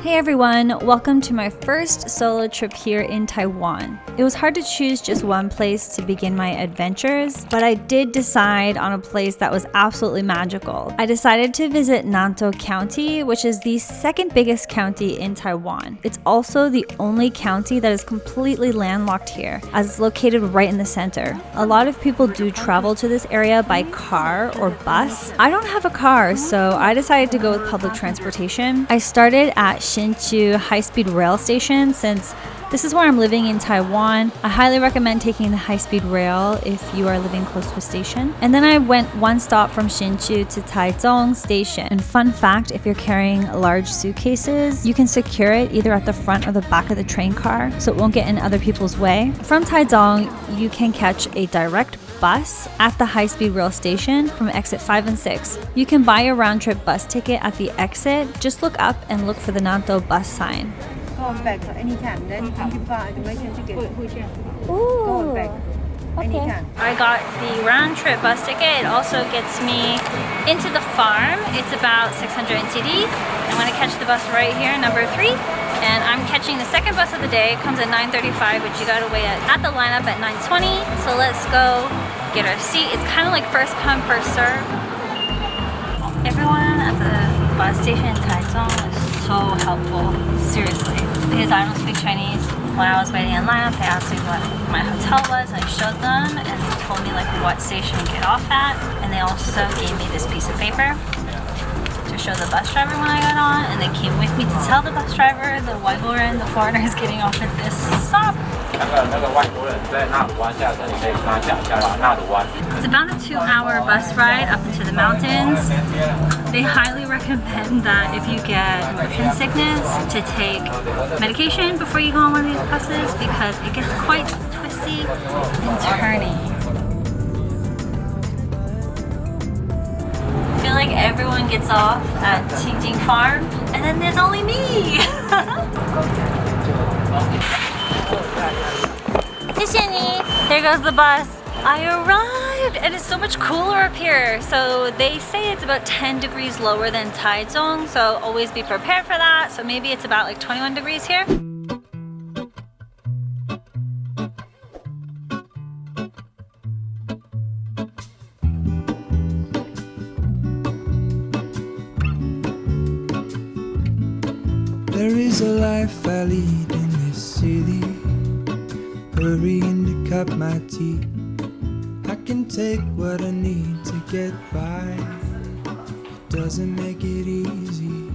Hey everyone, welcome to my first solo trip here in Taiwan. It was hard to choose just one place to begin my adventures, but I did decide on a place that was absolutely magical. I decided to visit Nantou County, which is the second biggest county in Taiwan. It's also the only county that is completely landlocked here, as it's located right in the center. A lot of people do travel to this area by car or bus. I don't have a car, so I decided to go with public transportation. I started at Nantou high-speed rail station since this is where I'm living in Taiwan. I highly recommend taking the high-speed rail if you are living close to a station. And then I went one stop from Nantou to Taiwan station. And fun fact, if you're carrying large suitcases, you can secure it either at the front or the back of the train car so it won't get in other people's way. From Taiwan, you can catch a direct bus at the high-speed rail station from exit 5 and 6. You can buy a round-trip bus ticket at the exit. Just look up and look for the Nantou bus sign. Go on back anytime. Then you can give information to get Ooh. go on back anytime. I got the round-trip bus ticket. It also gets me into the farm. It's about 600 NTD. I'm going to catch the bus right here, number 3. And I'm catching the second bus of the day. It comes at 9:35, but you gotta wait at the lineup at 9:20. So let's go get our seat. It's kind of like first come, first serve. Everyone at the bus station in Taiwan is so helpful, seriously. Because I don't speak Chinese. When I was waiting in lineup, they asked me what my hotel was. I showed them, and they told me like what station to get off at. And they also gave me this piece of paper to show the bus driver when I got on, and they came with me to tell the bus driver the Waiboran, the foreigner, is getting off at this stop. It's about a 2-hour bus ride up into the mountains. They highly recommend that if you get motion sickness to take medication before you go on one of these buses because it gets quite twisty and turny. I feel like everyone gets off at Qingjing Farm, and then there's only me. 谢谢你. There goes the bus. I arrived, and it's so much cooler up here. So they say it's about 10 degrees lower than Taichung, so always be prepared for that. So maybe it's about like 21 degrees here. There is a life I lead in this city, hurrying to cut my teeth. I can take what I need to get by. It doesn't make it easy.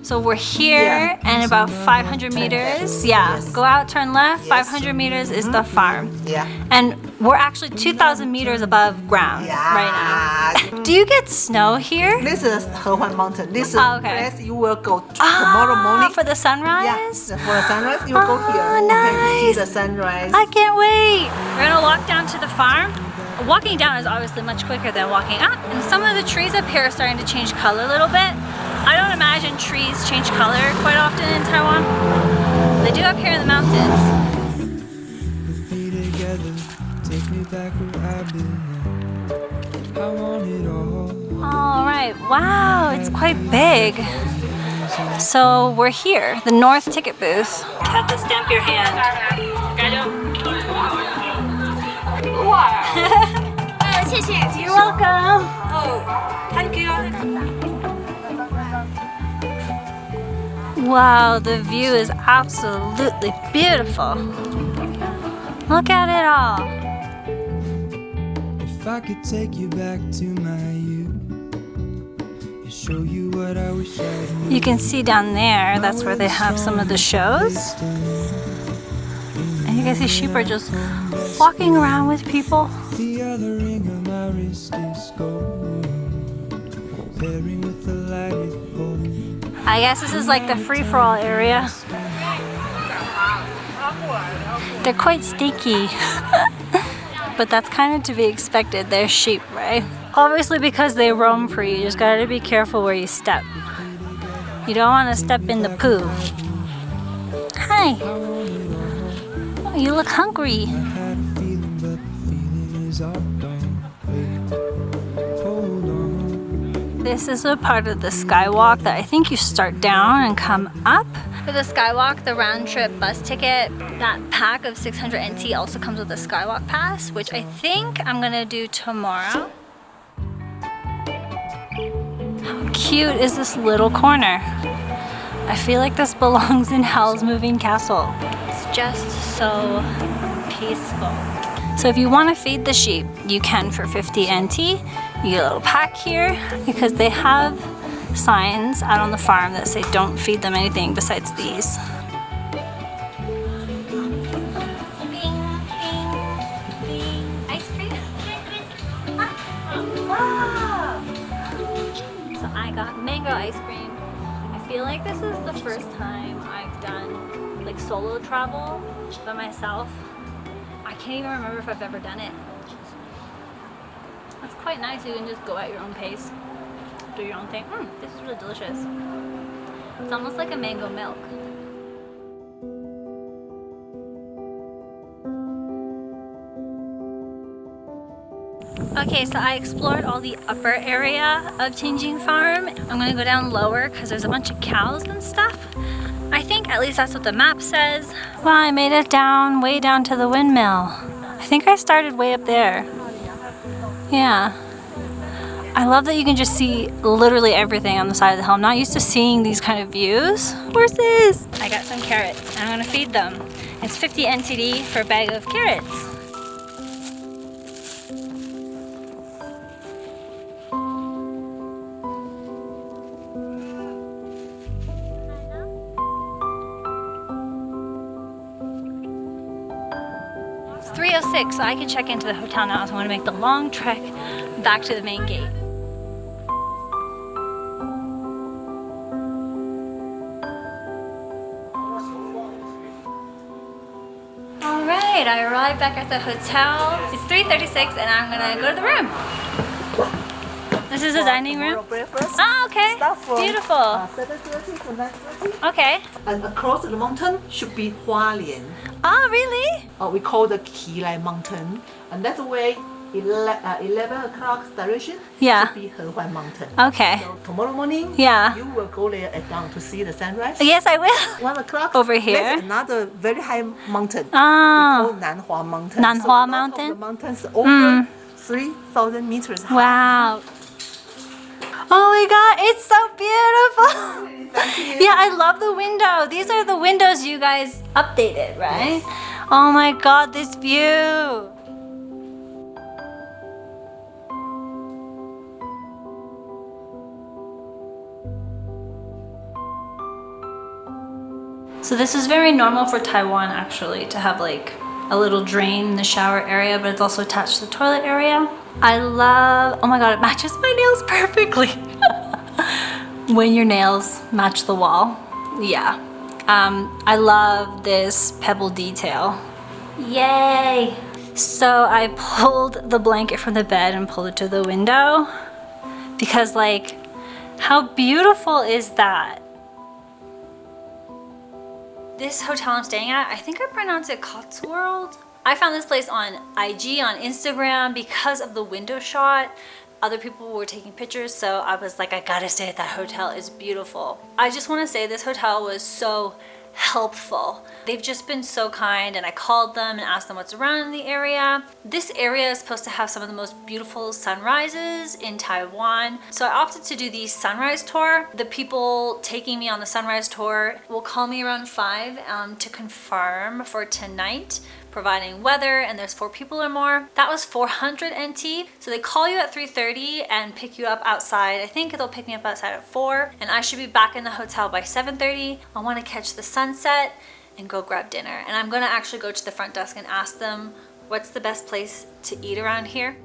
So we're here and about 500 meters. Yeah, go out, turn left. 500 meters is the farm. Yeah. And we're actually 2,000 meters above ground right now. Do you get snow here? This is Hehuan Mountain. This is place you will go tomorrow morning. For the sunrise? Yeah, for the sunrise you will go here. Nice. You can see the sunrise. I can't wait. We're gonna walk down to the farm. Walking down is obviously much quicker than walking up. And some of the trees up here are starting to change color a little bit. I don't imagine trees change color quite often in Taiwan. They do up here in the mountains. Put me together, take me back where I've been. I want it all. All right, wow, it's quite big. So we're here, the North Ticket booth. Have to stamp your hand. You're welcome. Wow, the view is absolutely beautiful. Look at it all. If I could take you back to my youth and show you what I wish I knew. You can see down there, that's where they have some of the shows. And you guys see sheep are just walking around with people. The other ring on my wrist is gold, pairing with the light it holds. I guess this is like the free-for-all area. They're quite stinky. But that's kind of to be expected. They're sheep, right? Obviously because they roam free, you just gotta be careful where you step. You don't want to step in the poo. Hi. Oh, you look hungry. Hold on, This is a part of the skywalk that I think you start down and come up. For the skywalk, the round trip bus ticket, that pack of 600 NT also comes with a skywalk pass, which I think I'm gonna do tomorrow. How cute is this little corner? I feel like this belongs in Howl's Moving Castle. It's just so peaceful. So if you want to feed the sheep, you can for 50 NT. You get a little pack here because they have signs out on the farm that say don't feed them anything besides these. Ice cream. So I got mango ice cream. I feel like this is the first time I've done like solo travel by myself. I can't even remember if I've ever done it. It's quite nice. You can just go at your own pace, do your own thing. This is really delicious. It's almost like a mango milk. Okay, so I explored all the upper area of Tianjin Farm. I'm gonna go down lower because there's a bunch of cows and stuff. I think at least that's what the map says. Wow, I made it down, way down to the windmill. I think I started way up there. Yeah. I love that you can just see literally everything on the side of the hill. I'm not used to seeing these kind of views. Horses! I got some carrots and I'm gonna feed them. It's 50 NTD for a bag of carrots. It's 3:06, so I can check into the hotel now, so I want to make the long trek back to the main gate. Alright, I arrived back at the hotel. It's 3:36 and I'm gonna go to the room. This is a dining room? Breakfast. Oh, okay. Beautiful. 7:30 to 9:30. Okay. And across the mountain should be Hualien. Oh, really? We call the Qilai Mountain. And that's the way 11 o'clock direction Yeah. should be Hehuan Mountain. Okay. So tomorrow morning, Yeah. you will go there at dawn to see the sunrise. Yes, I will. 1 o'clock. Over here? There's another very high mountain. Oh. We call Nanhua Mountain. Nanhua so a lot Mountain? Of the mountains over 3,000 meters high. Wow. Oh my god, it's so beautiful. Thank you. Yeah, I love the window. These are the windows you guys updated, right? Yes. Oh my god, this view. So this is very normal for Taiwan actually, to have like a little drain in the shower area, but it's also attached to the toilet area. I love, oh my god, it matches my nails perfectly. When your nails match the wall. Yeah. I love this pebble detail. Yay! So I pulled the blanket from the bed and pulled it to the window because like, how beautiful is that? This hotel I'm staying at, I think I pronounce it Cotswold. I found this place on IG, on Instagram, because of the window shot. Other people were taking pictures, so I was like, I gotta stay at that hotel. It's beautiful. I just want to say this hotel was so helpful. They've just been so kind, and I called them and asked them what's around in the area. This area is supposed to have some of the most beautiful sunrises in Taiwan, so I opted to do the sunrise tour. The people taking me on the sunrise tour will call me around 5 to confirm for tonight, providing weather, and there's 4 people or more. That was 400 NT. So they call you at 3:30 and pick you up outside. I think they'll pick me up outside at 4, and I should be back in the hotel by 7:30. I want to catch the sunset and go grab dinner. And I'm gonna actually go to the front desk and ask them what's the best place to eat around here.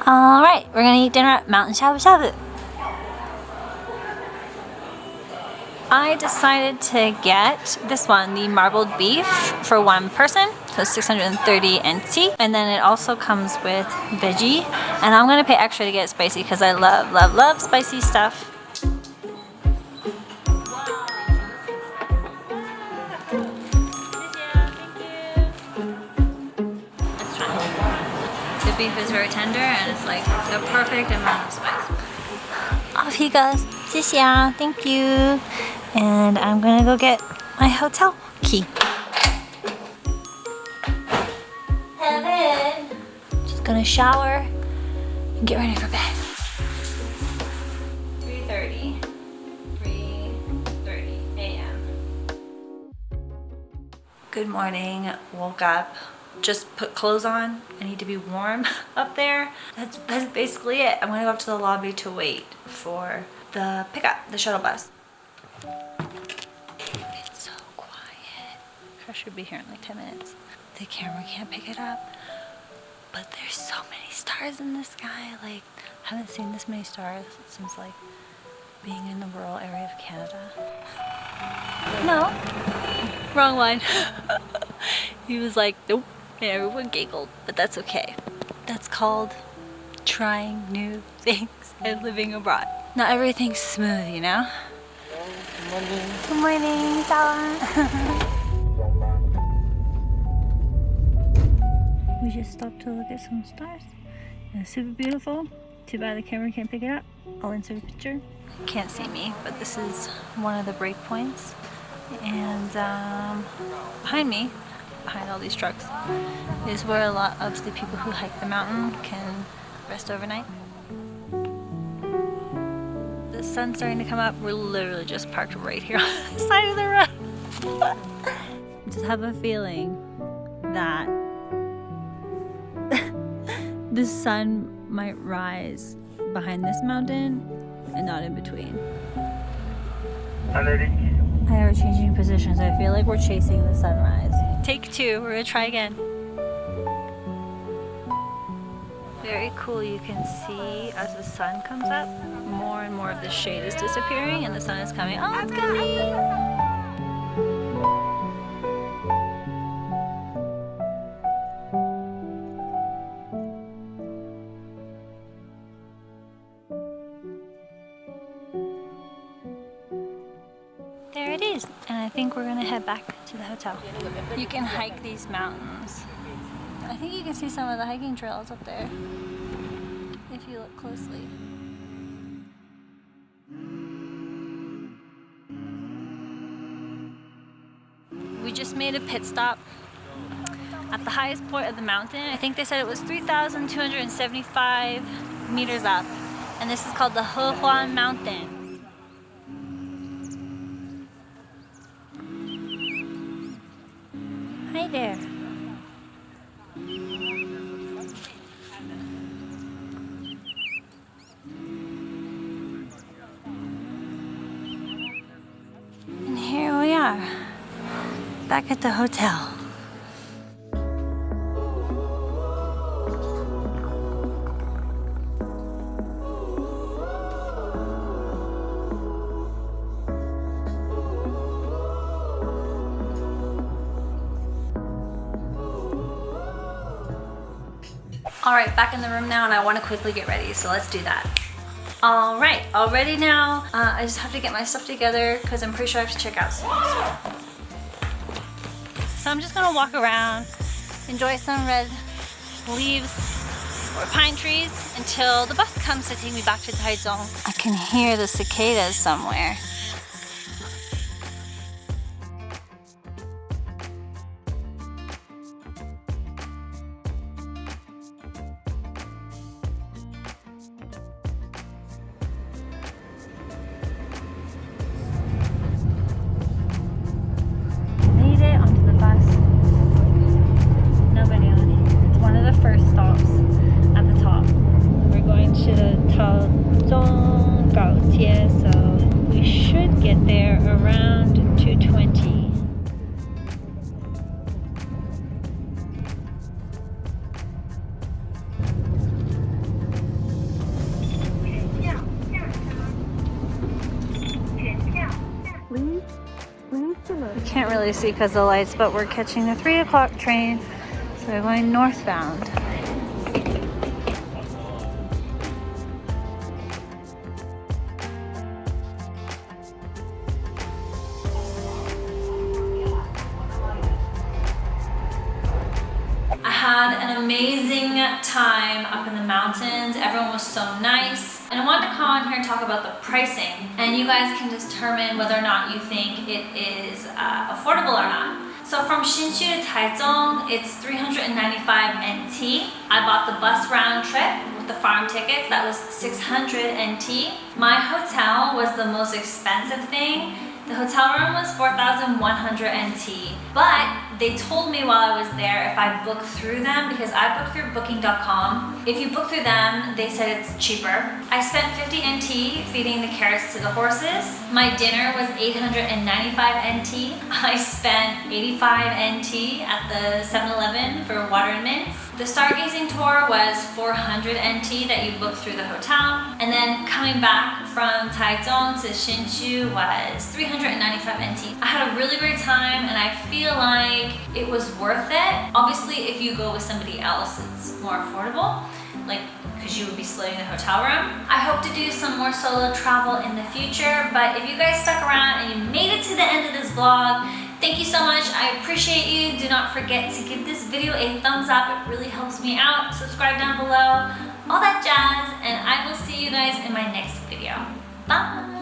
All right, we're gonna eat dinner at Mountain Shabu Shabu. I decided to get this one, the marbled beef for 1 person, so 630 NT. And then it also comes with veggie. And I'm gonna pay extra to get it spicy because I love, love, love spicy stuff. The beef is very tender and it's like the perfect amount of spice. Off he goes. 谢谢啊, thank you. And I'm gonna go get my hotel key. Heaven. Just gonna shower and get ready for bed. 3:30 a.m. Good morning. Woke up. Just put clothes on. I need to be warm up there. That's basically it. I'm gonna go up to the lobby to wait for the pickup, the shuttle bus. It's so quiet. I should be here in like 10 minutes. The camera can't pick it up, but there's so many stars in the sky. Like, I haven't seen this many stars since like being in the rural area of Canada. No, wrong one. He was like, nope, and everyone giggled, but that's okay. That's called trying new things and living abroad. Not everything's smooth, you know? Good morning. Good morning, Taiwan. We just stopped to look at some stars. It's super beautiful. Too bad the camera can't pick it up. I'll insert a picture. You can't see me, but this is one of the break points. And behind me, behind all these trucks, is where a lot of the people who hike the mountain can rest overnight. The sun's starting to come up. We're literally just parked right here on the side of the road. Just have a feeling that the sun might rise behind this mountain and not in between. I are changing positions. I feel like we're chasing the sunrise. Take two. We're gonna try again. Very cool. You can see as the sun comes up, more and more of the shade is disappearing and the sun is coming. Oh, it's coming! There it is, and I think we're gonna head back to the hotel. You can hike these mountains. I think you can see some of the hiking trails up there if you look closely. We just made a pit stop at the highest point of the mountain. I think they said it was 3,275 meters up, and this is called the Hehuan Mountain. Hi there. And here we are, back at the hotel. Alright, back in the room now, and I want to quickly get ready, so let's do that. Alright, all ready now. I just have to get my stuff together because I'm pretty sure I have to check out soon. So I'm just gonna walk around, enjoy some red leaves or pine trees until the bus comes to take me back to Taiwan. I can hear the cicadas somewhere. So we should get there around 2:20. We can't really see because of the lights, but we're catching the 3 o'clock train, so we're going northbound. Had an amazing time up in the mountains. Everyone was so nice. And I wanted to come on here and talk about the pricing. And you guys can determine whether or not you think it is affordable or not. So from Hsinchu to Taichung, it's 395 NT. I bought the bus round trip with the farm tickets. That was 600 NT. My hotel was the most expensive thing. The hotel room was 4,100 NT. But they told me while I was there if I booked through them, because I booked through booking.com. If you book through them, they said it's cheaper. I spent 50 NT feeding the carrots to the horses. My dinner was 895 NT. I spent 85 NT at the 7-Eleven for water and mints. The stargazing tour was 400 NT that you booked through the hotel. And then coming back from Taichung to Hsinchu was 395 NT. I had a really great time and I feel like it was worth it. Obviously, if you go with somebody else, it's more affordable, like because you would be splitting the hotel room. I hope to do some more solo travel in the future, but if you guys stuck around and you made it to the end of this vlog, thank you so much. I appreciate you. Do not forget to give this video a thumbs up. It really helps me out. Subscribe down below, all that jazz, and I will see you guys in my next video. Bye!